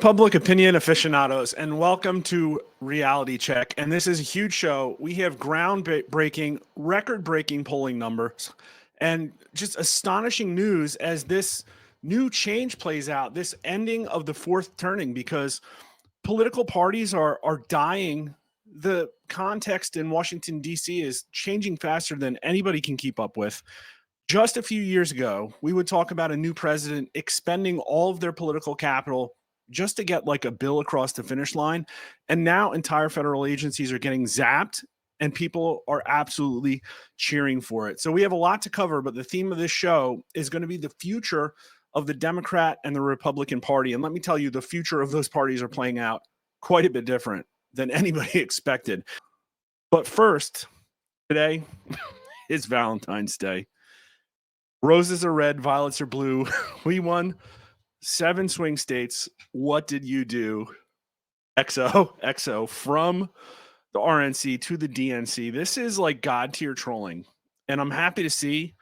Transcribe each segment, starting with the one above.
public opinion aficionados, and welcome to Reality Check. And this is a huge show. We have groundbreaking, record-breaking polling numbers and just astonishing news as this new change plays out, this ending of the fourth turning, because political parties are dying. The context in Washington, D.C. is changing faster than anybody can keep up with. Just a few years ago, we would talk about a new president expending all of their political capital just to get like a bill across the finish line. And now entire federal agencies are getting zapped and people are absolutely cheering for it. So we have a lot to cover, but the theme of this show is going to be the future of the Democrat and the Republican Party. And let me tell you, the future of those parties are playing out quite a bit different than anybody expected. But first, today is Valentine's Day. Roses are red, violets are blue. We won 7 swing states. What did you do? XO from the RNC to the DNC. This is like God tier trolling. And I'm happy to see,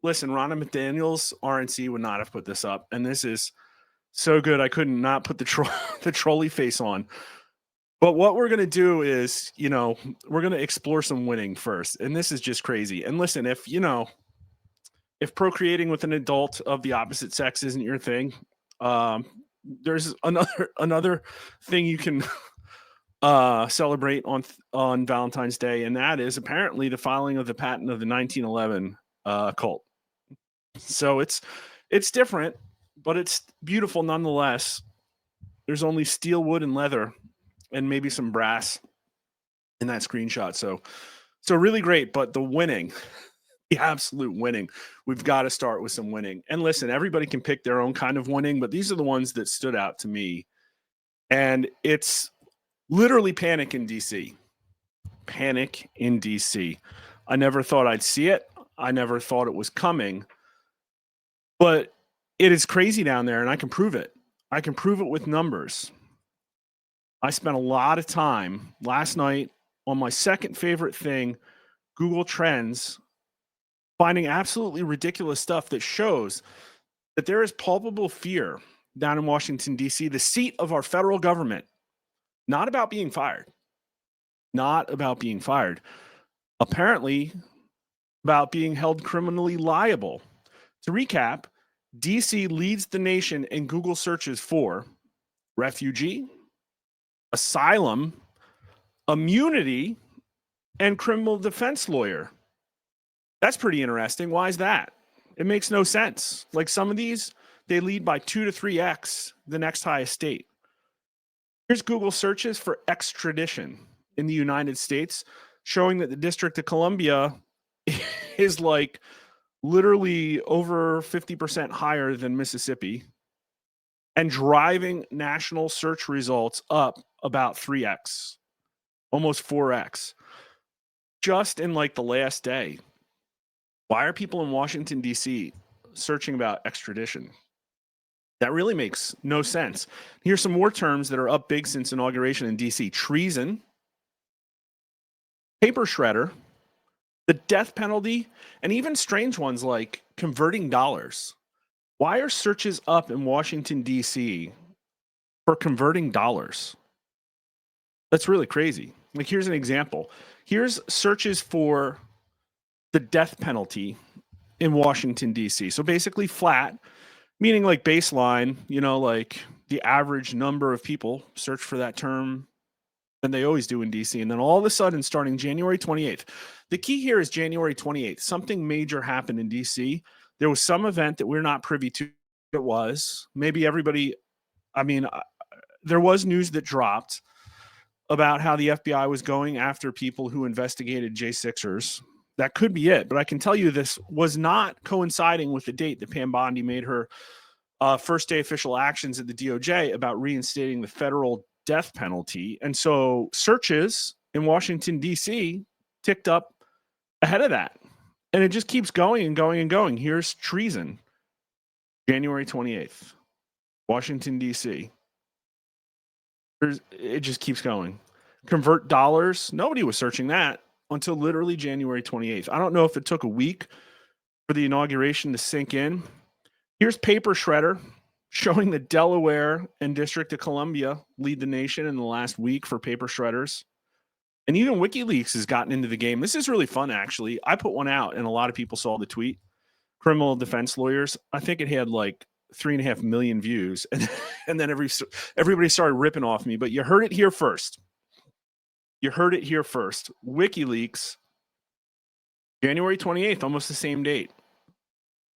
listen, Ronna McDaniel's RNC would not have put this up. And this is so good. I couldn't not put the trolley face on. But what we're going to do is, we're going to explore some winning first. And this is just crazy. And listen, if procreating with an adult of the opposite sex isn't your thing, there's another thing you can celebrate on Valentine's Day, and that is apparently the filing of the patent of the 1911 cult. So it's different, but it's beautiful nonetheless. There's only steel, wood, and leather, and maybe some brass in that screenshot. So really great, but the winning. The absolute winning. We've got to start with some winning. And listen, everybody can pick their own kind of winning, but these are the ones that stood out to me. And it's literally panic in DC. Panic in DC. I never thought I'd see it. I never thought it was coming. But it is crazy down there, and I can prove it. I can prove it with numbers. I spent a lot of time last night on my second favorite thing, Google Trends, finding absolutely ridiculous stuff that shows that there is palpable fear down in Washington, D.C., the seat of our federal government, not about being fired, apparently about being held criminally liable. To recap, D.C. leads the nation in Google searches for refugee, asylum, immunity, and criminal defense lawyer. That's pretty interesting. Why is that? It makes no sense. Like some of these, they lead by 2 to 3x the next highest state. Here's Google searches for extradition in the United States, showing that the District of Columbia is like literally over 50% higher than Mississippi, and driving national search results up about 3x, almost 4x, just in like the last day. Why are people in Washington, D.C. searching about extradition? That really makes no sense. Here's some more terms that are up big since inauguration in D.C. Treason, paper shredder, the death penalty, and even strange ones like converting dollars. Why are searches up in Washington, D.C. for converting dollars? That's really crazy. Like, here's an example. Here's searches for the death penalty in Washington, D.C. So basically flat, meaning like baseline, like the average number of people search for that term, and they always do in D.C. And then all of a sudden, starting January 28th, the key here is January 28th. Something major happened in D.C. There was some event that we're not privy to. It was maybe everybody. There was news that dropped about how the FBI was going after people who investigated J6ers. That could be it, but I can tell you this was not coinciding with the date that Pam Bondi made her first day official actions at the DOJ about reinstating the federal death penalty. And so searches in Washington, D.C. ticked up ahead of that. And it just keeps going and going and going. Here's treason, January 28th, Washington, D.C. It just keeps going. Convert dollars. Nobody was searching that until literally January 28th. I don't know if it took a week for the inauguration to sink in. Here's paper shredder, showing that Delaware and District of Columbia lead the nation in the last week for paper shredders. And even WikiLeaks has gotten into the game. This is really fun, actually. I put one out, and a lot of people saw the tweet. Criminal defense lawyers. I think it had like 3.5 million views, and then everybody started ripping off me. But you heard it here first. You heard it here first. WikiLeaks, January 28th, almost the same date.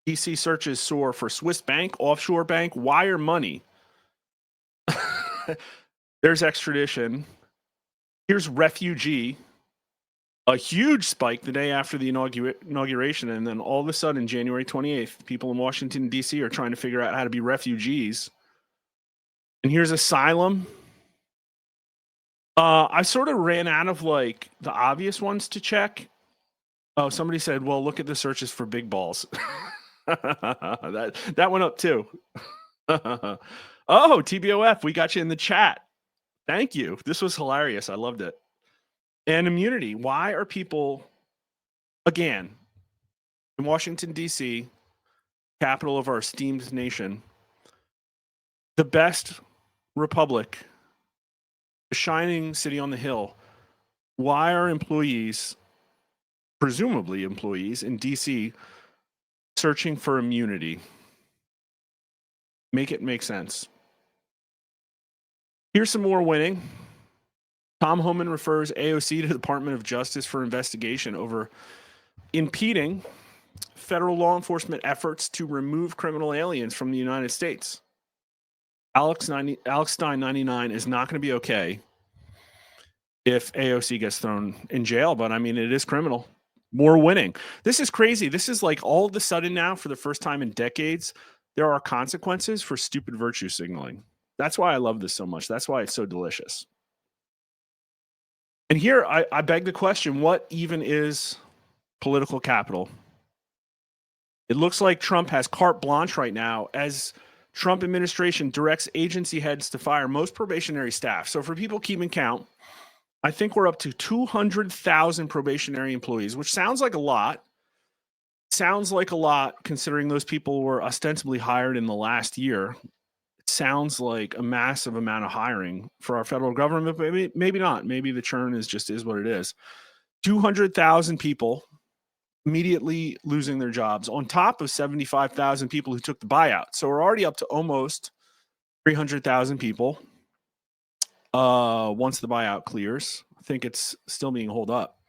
DC searches soar for Swiss bank, offshore bank, wire money. There's extradition. Here's refugee. A huge spike the day after the inauguration. And then all of a sudden, January 28th, people in Washington, D.C. are trying to figure out how to be refugees. And here's asylum. I sort of ran out of like the obvious ones to check. Oh, somebody said, well, look at the searches for big balls. that went up too. Oh, TBOF, we got you in the chat. Thank you. This was hilarious. I loved it. And immunity. Why are people, again, in Washington, D.C., capital of our esteemed nation, the best republic, the shining city on the hill, why are employees, presumably employees in D.C., searching for immunity? Make it make sense. Here's some more winning. Tom Homan refers AOC to the Department of Justice for investigation over impeding federal law enforcement efforts to remove criminal aliens from the United States. Alex Stein 99 is not going to be okay if AOC gets thrown in jail, but I mean, it is criminal. More winning. This is crazy. This is like all of a sudden now, for the first time in decades, there are consequences for stupid virtue signaling. That's why I love this so much. That's why it's so delicious. And here I beg the question, what even is political capital? It looks like Trump has carte blanche right now as Trump administration directs agency heads to fire most probationary staff. So for people keeping count, I think we're up to 200,000 probationary employees, which sounds like a lot. Sounds like a lot considering those people were ostensibly hired in the last year. Sounds like a massive amount of hiring for our federal government, but maybe not. Maybe the churn is what it is. 200,000 people immediately losing their jobs on top of 75,000 people who took the buyout. So we're already up to almost 300,000 people once the buyout clears. I think it's still being held up.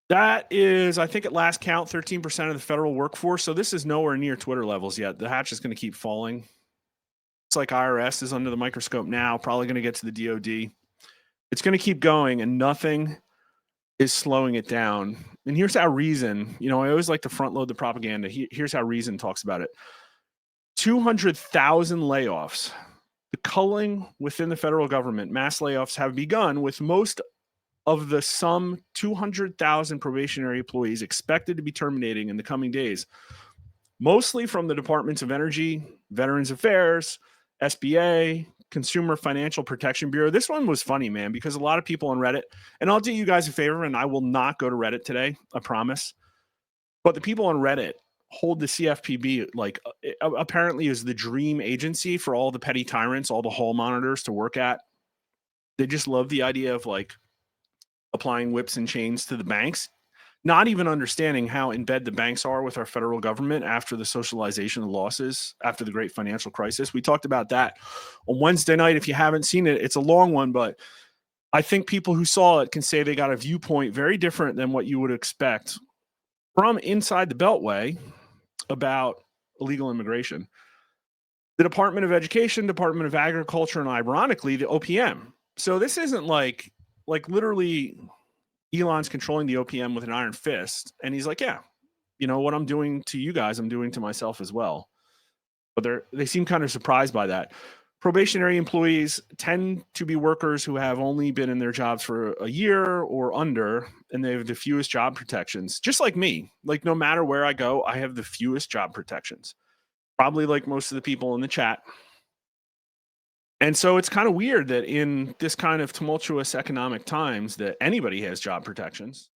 That is, I think at last count, 13% of the federal workforce. So this is nowhere near Twitter levels yet. The hatch is going to keep falling. It's like IRS is under the microscope now, probably going to get to the DOD. It's going to keep going, and nothing is slowing it down. And here's how Reason, I always like to front load the propaganda. Here's how Reason talks about it. 200,000 layoffs. The culling within the federal government, mass layoffs have begun with most of the some 200,000 probationary employees expected to be terminating in the coming days, mostly from the Departments of Energy, Veterans Affairs, SBA, Consumer Financial Protection Bureau. This one was funny, man, because a lot of people on Reddit, and I'll do you guys a favor, and I will not go to Reddit today, I promise. But the people on Reddit hold the CFPB like apparently is the dream agency for all the petty tyrants, all the hall monitors to work at. They just love the idea of like applying whips and chains to the banks, not even understanding how in bed the banks are with our federal government after the socialization of losses after the great financial crisis. We talked about that on Wednesday night. If you haven't seen it, it's a long one, but I think people who saw it can say they got a viewpoint very different than what you would expect from inside the Beltway about illegal immigration. The Department of Education, Department of Agriculture, and ironically, the OPM. So this isn't like literally Elon's controlling the OPM with an iron fist. And he's like, yeah, what I'm doing to you guys, I'm doing to myself as well. But they seem kind of surprised by that. Probationary employees tend to be workers who have only been in their jobs for a year or under, and they have the fewest job protections, just like me. Like no matter where I go, I have the fewest job protections, probably like most of the people in the chat. And so it's kind of weird that in this kind of tumultuous economic times that anybody has job protections.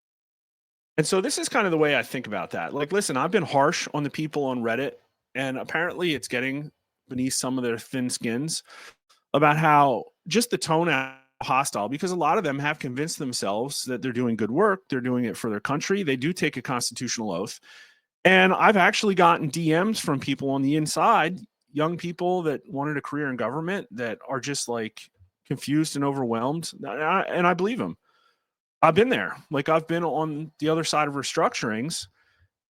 And so this is kind of the way I think about that. Like, listen, I've been harsh on the people on Reddit, and apparently it's getting beneath some of their thin skins about how just the tone hostile, because a lot of them have convinced themselves that they're doing good work. They're doing it for their country. They do take a constitutional oath. And I've actually gotten DMs from people on the inside, young people that wanted a career in government that are just like confused and overwhelmed. And I believe them. I've been there. Like I've been on the other side of restructurings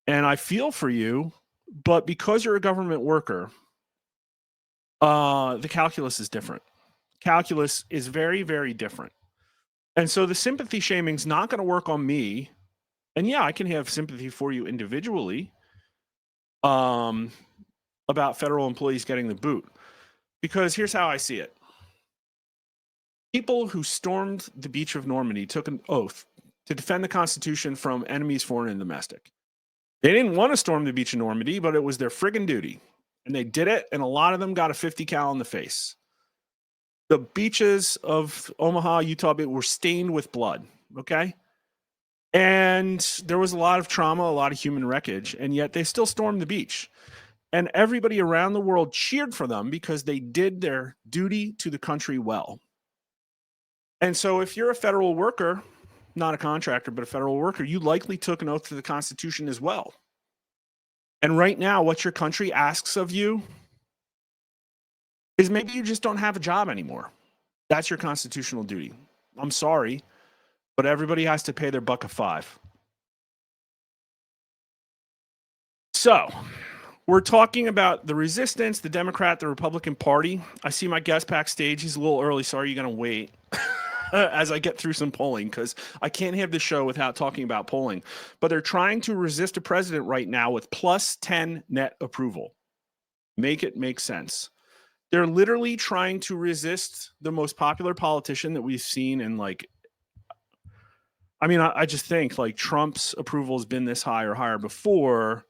and I feel for you, but because you're a government worker, the calculus is different. Calculus is very, very different. And so the sympathy shaming is not going to work on me. And yeah, I can have sympathy for you individually about federal employees getting the boot. Because here's how I see it. People who stormed the beach of Normandy took an oath to defend the Constitution from enemies, foreign and domestic. They didn't want to storm the beach of Normandy, but it was their friggin' duty. And they did it, and a lot of them got a 50 cal in the face. The beaches of Omaha, Utah were stained with blood, okay? And there was a lot of trauma, a lot of human wreckage, and yet they still stormed the beach. And everybody around the world cheered for them because they did their duty to the country well. And so if you're a federal worker, not a contractor, but a federal worker, you likely took an oath to the Constitution as well. And right now, what your country asks of you is maybe you just don't have a job anymore. That's your constitutional duty. I'm sorry, but everybody has to pay their $1.05. So we're talking about the resistance, the Democrat, the Republican Party. I see my guest backstage. He's a little early. Sorry, you're going to wait as I get through some polling because I can't have the show without talking about polling. But they're trying to resist a president right now with plus 10 net approval. Make it make sense. They're literally trying to resist the most popular politician that we've seen in I just think like Trump's approval has been this high or higher before.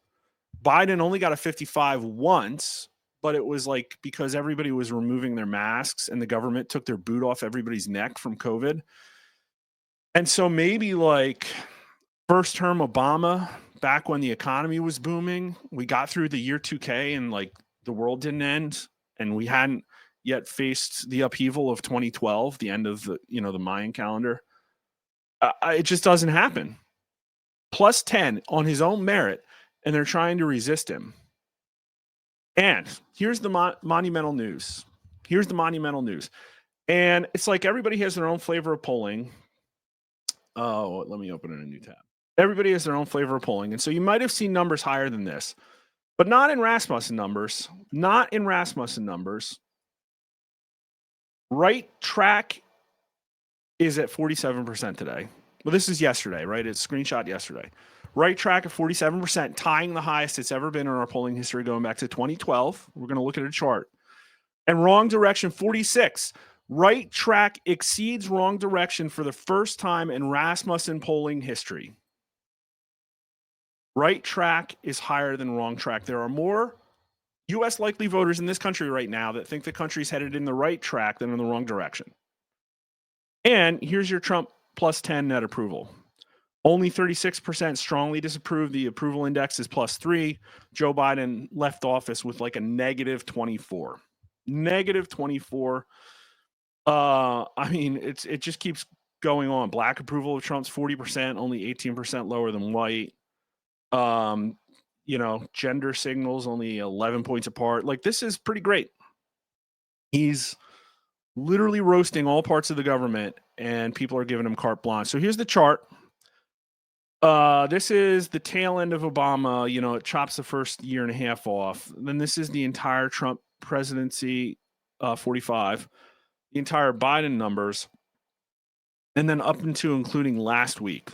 Biden only got a 55 once, but it was like because everybody was removing their masks and the government took their boot off everybody's neck from COVID. And so maybe like first term Obama, back when the economy was booming, we got through the year 2K and like the world didn't end. And we hadn't yet faced the upheaval of 2012, the end of the Mayan calendar. It just doesn't happen. Plus 10 on his own merit, and they're trying to resist him. And here's the monumental news. And it's like everybody has their own flavor of polling. Oh, let me open in a new tab. Everybody has their own flavor of polling. And so you might have seen numbers higher than this. But not in Rasmussen numbers. Right track is at 47% today. Well, this is yesterday, right? It's screenshot yesterday. Right track at 47%, tying the highest it's ever been in our polling history going back to 2012. We're going to look at a chart. And wrong direction, 46. Right track exceeds wrong direction for the first time in Rasmussen polling history. Right track is higher than wrong track. There are more U.S. likely voters in this country right now that think the country's headed in the right track than in the wrong direction. And here's your Trump plus 10 net approval. Only 36% strongly disapprove. The approval index is plus 3. Joe Biden left office with like a negative 24. Negative 24. It just keeps going on. Black approval of Trump's 40%, only 18% lower than white. Gender signals only 11 points apart. Like, this is pretty great. He's literally roasting all parts of the government and people are giving him carte blanche. So here's the chart. This is the tail end of Obama. It chops the first year and a half off. Then this is the entire Trump presidency, 45, the entire Biden numbers, and then up into including last week.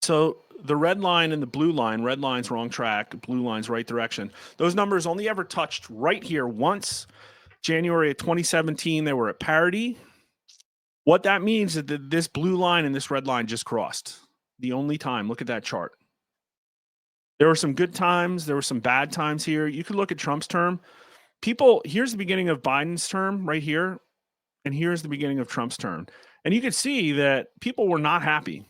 So the red line and the blue line, red line's wrong track, blue line's right direction. Those numbers only ever touched right here once. January of 2017, they were at parity. What that means is that this blue line and this red line just crossed. The only time. Look at that chart. There were some good times. There were some bad times here. You could look at Trump's term. Here's the beginning of Biden's term right here. And here's the beginning of Trump's term. And you could see that people were not happy.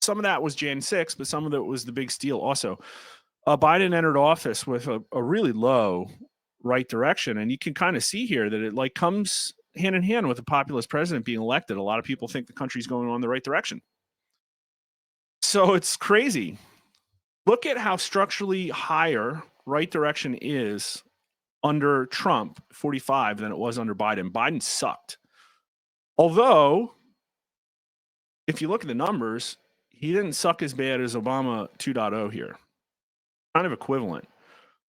Some of that was Jan 6, but some of it was the big steal also. Biden entered office with a really low right direction. And you can kind of see here that it like comes hand in hand with a populist president being elected. A lot of people think the country's going on the right direction. So it's crazy. Look at how structurally higher right direction is under Trump, 45, than it was under Biden. Biden sucked. Although, if you look at the numbers, he didn't suck as bad as Obama 2.0 here. Kind of equivalent.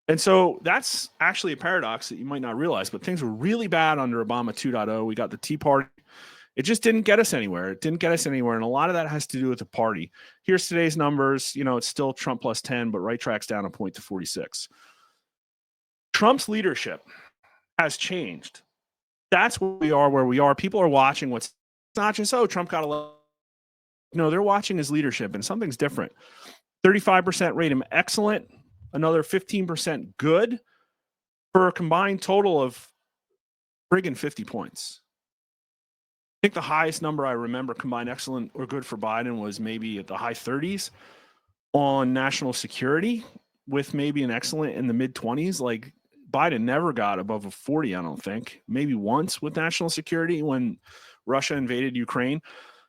And so that's actually a paradox that you might not realize, but things were really bad under Obama 2.0. We got the Tea Party. It just didn't get us anywhere. It didn't get us anywhere. And a lot of that has to do with the party. Here's today's numbers. You know, it's still Trump plus 10, but right track's down a point to 46. Trump's leadership has changed. That's where we are. People are watching what's not just, oh, Trump got elected. No, they're watching his leadership, and something's different. 35% rate him excellent, another 15% good, for a combined total of friggin' 50 points. I think the highest number I remember combined excellent or good for Biden was maybe at the high 30s on national security, with maybe an excellent in the mid 20s. Like, Biden never got above a 40, I don't think. Maybe once with national security when Russia invaded Ukraine.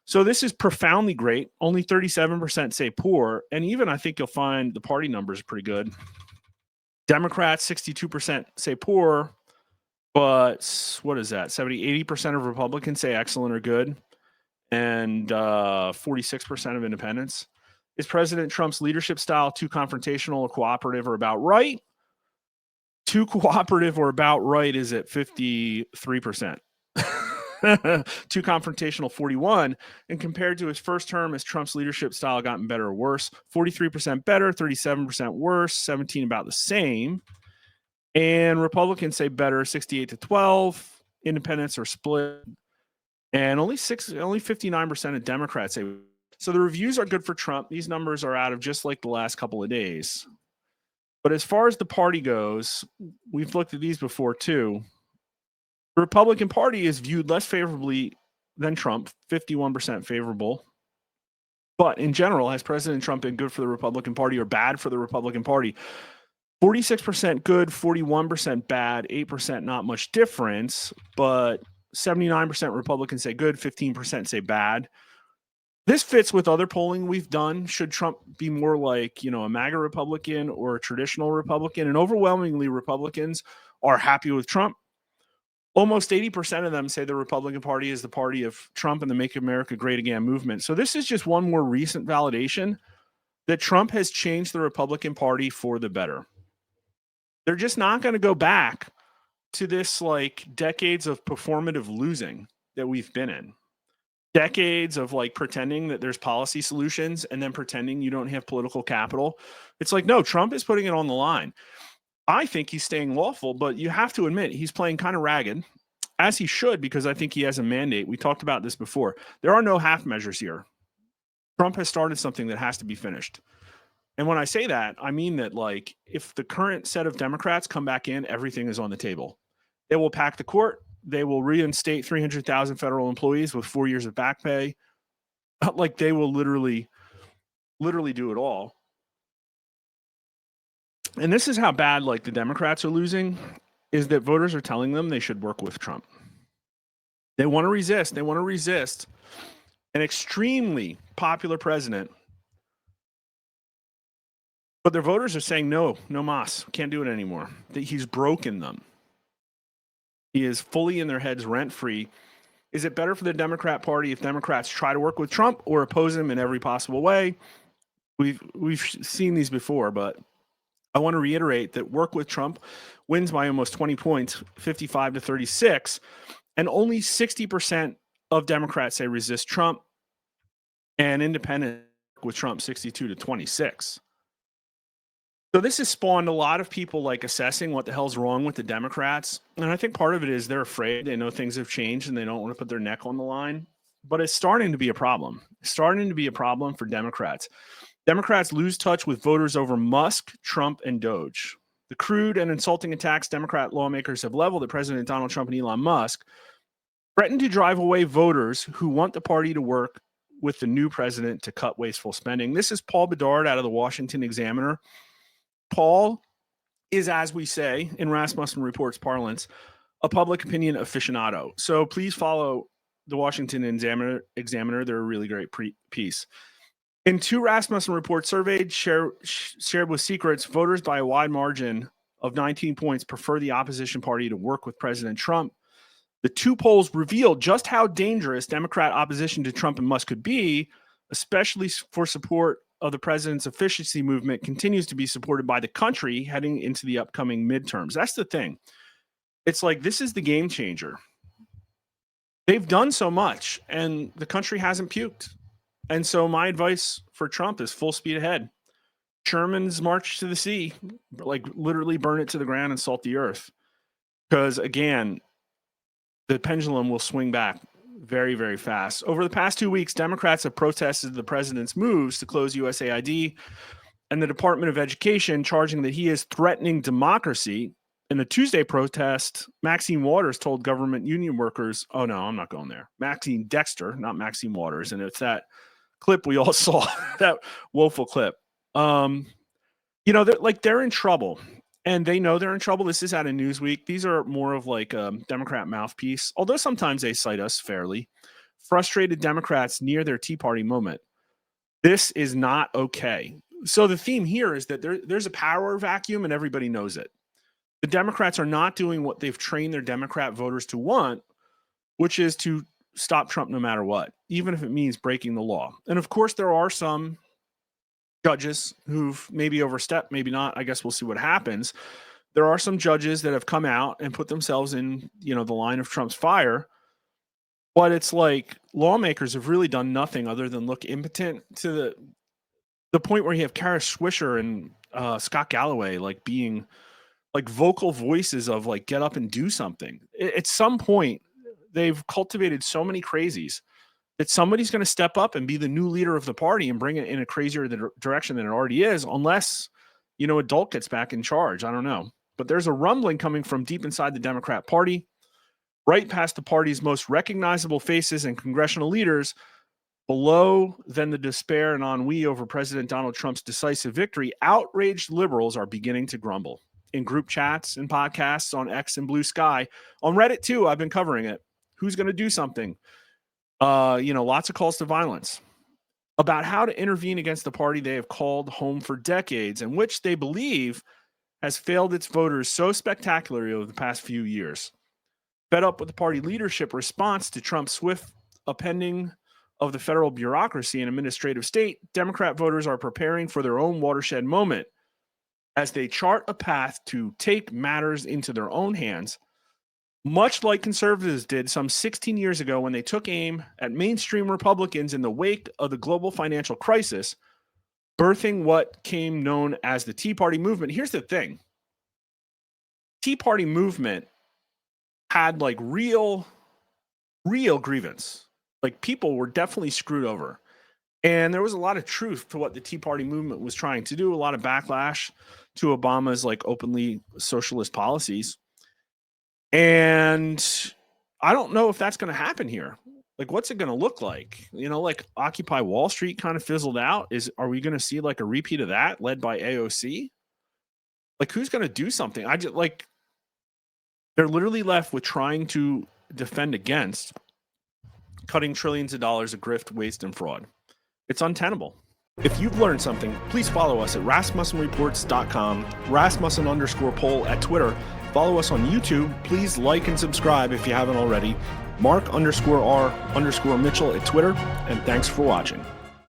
So this is profoundly great. Only 37% say poor. And even I think you'll find the party numbers are pretty good. Democrats, 62% say poor. But what is that? 80% of Republicans say excellent or good. And 46% of independents. Is President Trump's leadership style too confrontational or cooperative or about right? Too cooperative or about right is at 53%. Too confrontational, 41. And compared to his first term, has Trump's leadership style gotten better or worse? 43% better, 37% worse, 17 about the same. And Republicans say better, 68-12. Independents are split. And only 59% of Democrats say. So the reviews are good for Trump. These numbers are out of just like the last couple of days. But as far as the party goes, we've looked at these before too. The Republican Party is viewed less favorably than Trump, 51% favorable. But in general, has President Trump been good for the Republican Party or bad for the Republican Party? 46% good, 41% bad, 8% not much difference, but 79% Republicans say good, 15% say bad. This fits with other polling we've done. Should Trump be more like, a MAGA Republican or a traditional Republican? And overwhelmingly, Republicans are happy with Trump. Almost 80% of them say the Republican Party is the party of Trump and the Make America Great Again movement. So this is just one more recent validation that Trump has changed the Republican Party for the better. They're just not going to go back to this like decades of performative losing that we've been in. Decades of like pretending that there's policy solutions and then pretending you don't have political capital. It's like, no, Trump is putting it on the line. I think he's staying lawful, but you have to admit he's playing kind of ragged, as he should, because I think he has a mandate. We talked about this before. There are no half measures here. Trump has started something that has to be finished. And when I say that, I mean that like if the current set of Democrats come back in, everything is on the table. They will pack the court. They will reinstate 300,000 federal employees with 4 years of back pay. Like they will literally do it all. And this is how bad like the Democrats are losing, is that voters are telling them they should work with Trump. They want to resist. They want to resist an extremely popular president. But their voters are saying, no mas, can't do it anymore. That he's broken them. He is fully in their heads rent-free. Is it better for the Democrat Party if Democrats try to work with Trump or oppose him in every possible way? We've seen these before, but I want to reiterate that work with Trump wins by almost 20 points, 55-36, and only 60% of Democrats say resist Trump, and independent with Trump 62-26. So this has spawned a lot of people like assessing what the hell's wrong with the Democrats. And I think part of it is they're afraid. They know things have changed and they don't want to put their neck on the line. But it's starting to be a problem. It's starting to be a problem for Democrats. Democrats lose touch with voters over Musk, Trump, and Doge. The crude and insulting attacks Democrat lawmakers have leveled at President Donald Trump and Elon Musk threaten to drive away voters who want the party to work with the new president to cut wasteful spending. This is Paul Bedard out of the Washington Examiner. Paul is, as we say in Rasmussen Reports parlance, a public opinion aficionado. So please follow the Washington Examiner. They're a really great piece. In two Rasmussen Reports surveyed, shared with Secrets, voters by a wide margin of 19 points prefer the opposition party to work with President Trump. The two polls revealed just how dangerous Democrat opposition to Trump and Musk could be, especially for support of the president's efficiency movement continues to be supported by the country heading into the upcoming midterms. That's the thing. It's like, this is the game changer. They've done so much and the country hasn't puked. And so my advice for Trump is full speed ahead. Sherman's march to the sea, like literally burn it to the ground and salt the earth. Because again, the pendulum will swing back very, very fast. Over the past 2 weeks, Democrats have protested the president's moves to close USAID and the Department of Education, charging that he is threatening democracy. In a Tuesday protest, Maxine Waters told government union workers, oh no, I'm not going there. Maxine Dexter, not Maxine Waters. And it's that clip we all saw, that woeful clip. They're in trouble. And they know they're in trouble. This is out of Newsweek. These are more of like a Democrat mouthpiece, although sometimes they cite us fairly. Frustrated Democrats near their Tea Party moment. This is not okay. So the theme here is that there's a power vacuum and everybody knows it. The Democrats are not doing what they've trained their Democrat voters to want, which is to stop Trump no matter what, even if it means breaking the law. And of course, there are some judges who've maybe overstepped, maybe not. I guess we'll see what happens. There are some judges that have come out and put themselves in, the line of Trump's fire. But it's like lawmakers have really done nothing other than look impotent to the point where you have Kara Swisher and Scott Galloway like being like vocal voices of like, get up and do something. At some point, they've cultivated so many crazies that somebody's going to step up and be the new leader of the party and bring it in a crazier direction than it already is, unless, Adult gets back in charge. I don't know. But there's a rumbling coming from deep inside the Democrat Party, right past the party's most recognizable faces and congressional leaders, below than the despair and ennui over President Donald Trump's decisive victory. Outraged liberals are beginning to grumble. In group chats and podcasts on X and Blue Sky, on Reddit too, I've been covering it. Who's going to do something? Lots of calls to violence about how to intervene against the party they have called home for decades and which they believe has failed its voters so spectacularly over the past few years. Fed up with the party leadership response to Trump's swift upending of the federal bureaucracy and administrative state, Democrat voters are preparing for their own watershed moment as they chart a path to take matters into their own hands, much like conservatives did some 16 years ago when they took aim at mainstream Republicans in the wake of the global financial crisis, birthing what came known as the Tea Party movement. Here's the thing. Tea Party movement had like real grievance. Like people were definitely screwed over. And there was a lot of truth to what the Tea Party movement was trying to do, a lot of backlash to Obama's like openly socialist policies. And I don't know if that's going to happen here. Like, what's it going to look like? Like Occupy Wall Street kind of fizzled out. Are we going to see like a repeat of that led by AOC? Like, who's going to do something? They're literally left with trying to defend against cutting trillions of dollars of grift, waste, and fraud. It's untenable. If you've learned something, please follow us at RasmussenReports.com, Rasmussen_poll at Twitter. Follow us on YouTube. Please like and subscribe if you haven't already. Mark_R_Mitchell at Twitter. And thanks for watching.